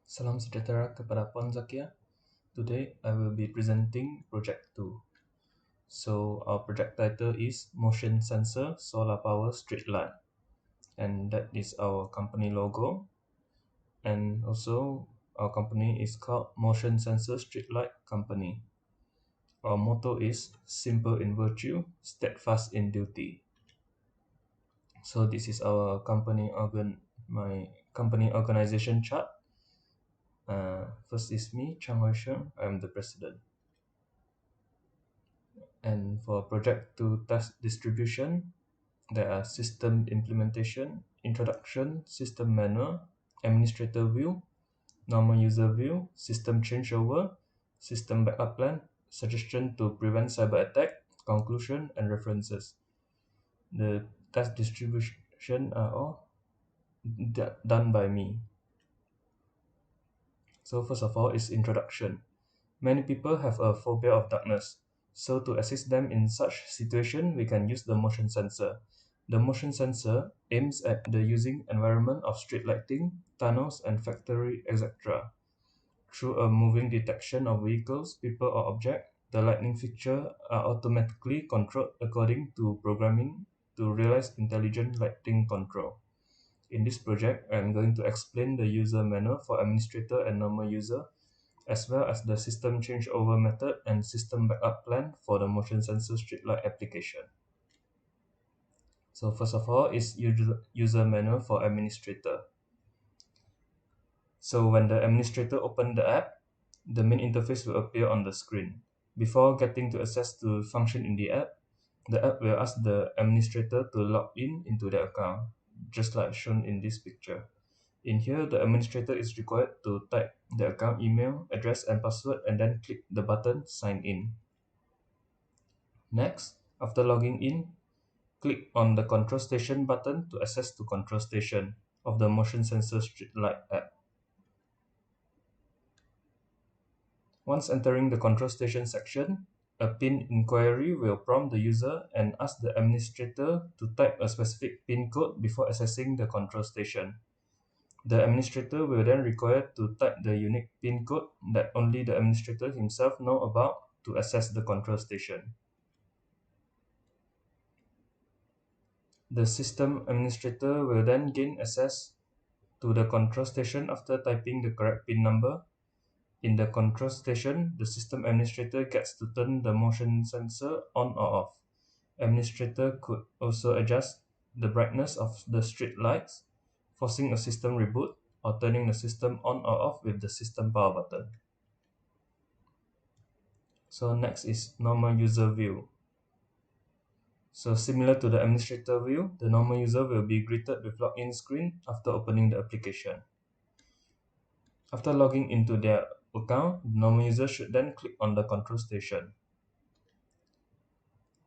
Salam sejahtera kepada Puan Zakia. Today I will be presenting project 2. So our project title is Motion Sensor Solar Power Street Light, and that is our company logo. And also our company is called Motion Sensor Street Light Company. Our motto is simple in virtue, steadfast in duty. So this is our my company organization chart. First is me, Chang Hui Sheng. I am the president. And for project 2 task distribution, there are system implementation, introduction, system manual, administrator view, normal user view, system changeover, system backup plan, suggestion to prevent cyber attack, conclusion, and references. The task distribution are all done by me. So first of all is introduction. Many people have a phobia of darkness. So to assist them in such situation, we can use the motion sensor. The motion sensor aims at the using environment of street lighting, tunnels, and factory, etc. Through a moving detection of vehicles, people, or object, the lighting fixture are automatically controlled according to programming to realize intelligent lighting control. In this project, I am going to explain the user manual for administrator and normal user, as well as the system changeover method and system backup plan for the motion sensor streetlight application. So first of all is user manual for administrator. So when the administrator opens the app, the main interface will appear on the screen. Before getting to access to function in the app will ask the administrator to log into their account, just like shown in this picture. In here, the administrator is required to type the account email, address, and password, and then click the button Sign In. Next, after logging in, click on the Control Station button to access to Control Station of the Motion Sensor Streetlight app. Once entering the Control Station section, a PIN inquiry will prompt the user and ask the administrator to type a specific PIN code before accessing the Control Station. The administrator will then require to type the unique PIN code that only the administrator himself know about to access the control station. The system administrator will then gain access to the control station after typing the correct PIN number. In the control station, the system administrator gets to turn the motion sensor on or off. Administrator could also adjust the brightness of the street lights, forcing a system reboot, or turning the system on or off with the system power button. So next is normal user view. So similar to the administrator view, the normal user will be greeted with login screen after opening the application. After logging into their account, the normal user should then click on the control station.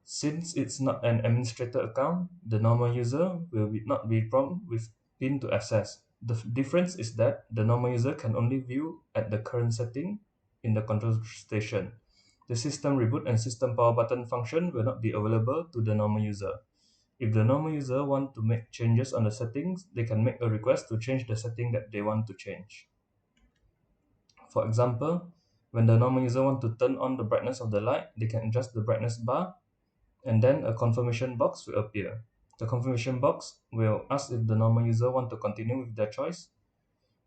Since it's not an administrator account, the normal user will not be prompted with PIN to access. The difference is that the normal user can only view at the current setting in the control station. The system reboot and system power button function will not be available to the normal user. If the normal user want to make changes on the settings, they can make a request to change the setting that they want to change. For example, when the normal user want to turn on the brightness of the light, they can adjust the brightness bar, and then a confirmation box will appear. The confirmation box will ask if the normal user want to continue with their choice.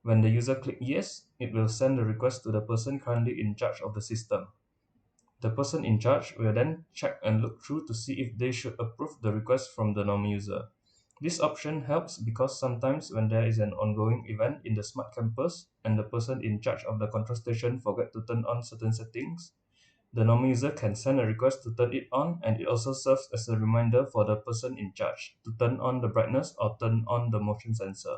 When the user click yes, it will send the request to the person currently in charge of the system. The person in charge will then check and look through to see if they should approve the request from the normal user. This option helps because sometimes when there is an ongoing event in the smart campus and the person in charge of the control station forget to turn on certain settings, the normal user can send a request to turn it on, and it also serves as a reminder for the person in charge to turn on the brightness or turn on the motion sensor.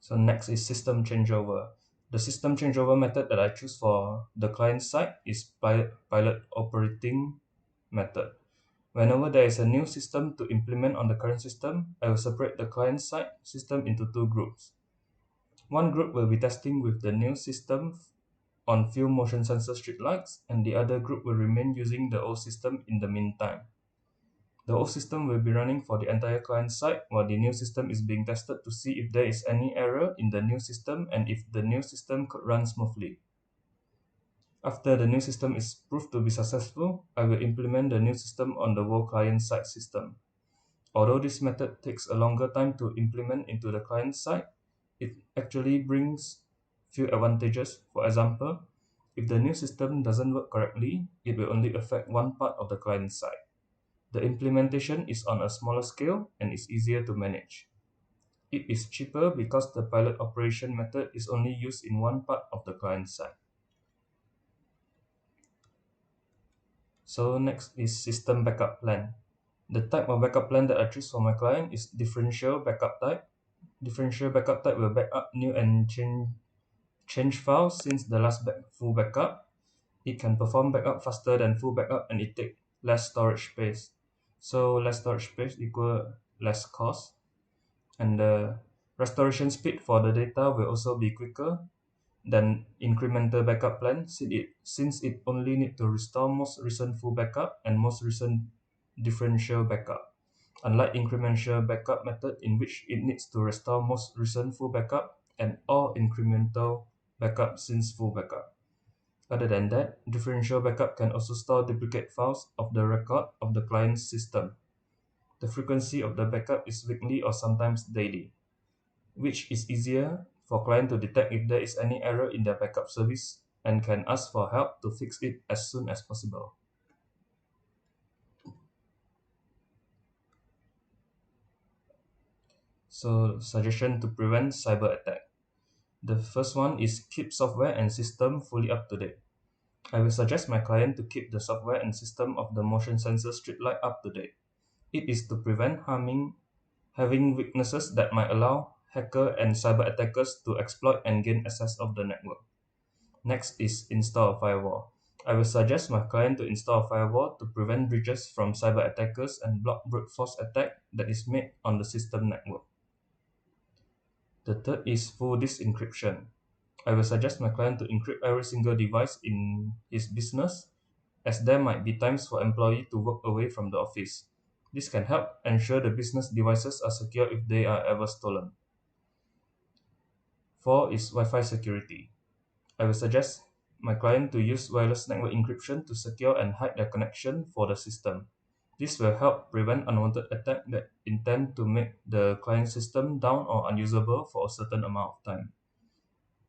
So next is system changeover. The system changeover method that I choose for the client side is pilot operating method. Whenever there is a new system to implement on the current system, I will separate the client side system into two groups. One group will be testing with the new system on few motion sensor streetlights, and the other group will remain using the old system in the meantime. The old system will be running for the entire client side while the new system is being tested to see if there is any error in the new system and if the new system could run smoothly. After the new system is proved to be successful, I will implement the new system on the whole client side system. Although this method takes a longer time to implement into the client side, it actually brings few advantages. For example, if the new system doesn't work correctly, it will only affect one part of the client side. The implementation is on a smaller scale and is easier to manage. It is cheaper because the pilot operation method is only used in one part of the client side. So next is system backup plan. The type of backup plan that I choose for my client is differential backup type. Differential backup type will back up new and change files since the last full backup. It can perform backup faster than full backup and it takes less storage space. So less storage space equal less cost. And the restoration speed for the data will also be quicker than incremental backup plan since it only need to restore most recent full backup and most recent differential backup. Unlike incremental backup method in which it needs to restore most recent full backup and all incremental backup since full backup. Other than that, differential backup can also store duplicate files of the record of the client's system. The frequency of the backup is weekly or sometimes daily, which is easier for client to detect if there is any error in their backup service and can ask for help to fix it as soon as possible. So, suggestion to prevent cyber attack. The first one is keep software and system fully up to date. I will suggest my client to keep the software and system of the motion sensor street light up to date. It is to prevent having weaknesses that might allow hacker and cyber attackers to exploit and gain access of the network. Next is install a firewall. I will suggest my client to install a firewall to prevent breaches from cyber attackers and block brute force attack that is made on the system network. The third is full disk encryption. I will suggest my client to encrypt every single device in his business, as there might be times for employee to work away from the office. This can help ensure the business devices are secure if they are ever stolen. 4 is Wi-Fi security. I will suggest my client to use wireless network encryption to secure and hide their connection for the system. This will help prevent unwanted attacks that intend to make the client system down or unusable for a certain amount of time.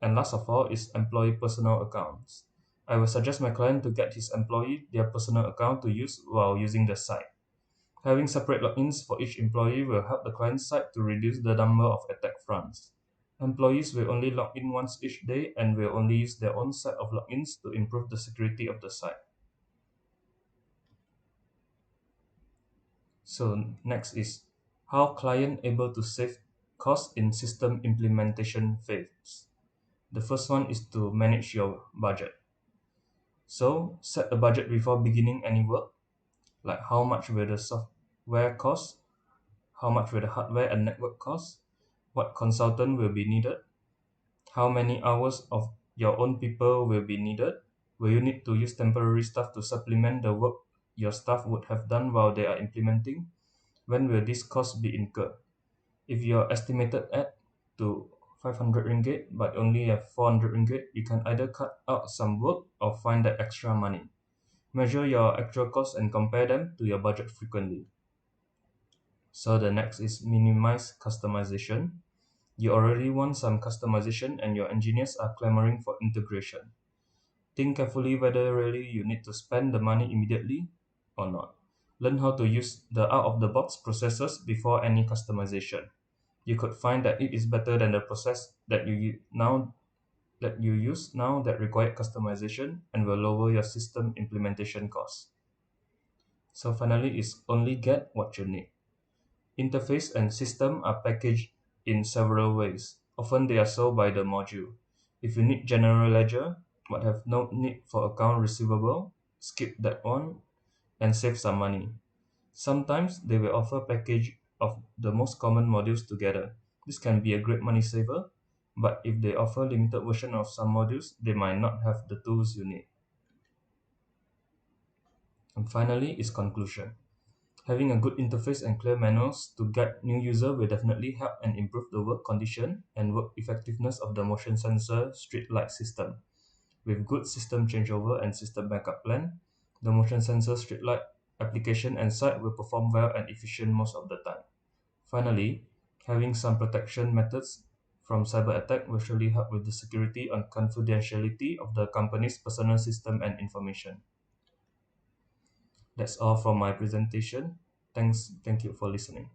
And last of all is employee personal accounts. I will suggest my client to get his employee their personal account to use while using the site. Having separate logins for each employee will help the client side to reduce the number of attack fronts. Employees will only log in once each day and will only use their own set of logins to improve the security of the site. So next is how client able to save cost in system implementation phase. The first one is to manage your budget. So set a budget before beginning any work, like how much will the software cost, how much will the hardware and network cost, what consultant will be needed, how many hours of your own people will be needed, will you need to use temporary staff to supplement the work your staff would have done while they are implementing, when will this cost be incurred. If your estimated add to 500 ringgit but only have 400 ringgit, you can either cut out some work or find that extra money. Measure your actual costs and compare them to your budget frequently. So the next is minimize customization. You already want some customization and your engineers are clamoring for integration. Think carefully whether really you need to spend the money immediately or not. Learn how to use the out-of-the-box processes before any customization. You could find that it is better than the process that you use now that require customization and will lower your system implementation costs. So finally is only get what you need. Interface and system are packaged in several ways. Often they are sold by the module. If you need general ledger but have no need for account receivable, skip that one and save some money. Sometimes they will offer package of the most common modules together. This can be a great money saver, but if they offer limited version of some modules, they might not have the tools you need. And finally is conclusion. Having a good interface and clear manuals to guide new user will definitely help and improve the work condition and work effectiveness of the motion sensor street light system. With good system changeover and system backup plan, the motion sensor street light application and site will perform well and efficient most of the time. Finally, having some protection methods from cyber attack will surely help with the security and confidentiality of the company's personal system and information. That's all from my presentation. Thank you for listening.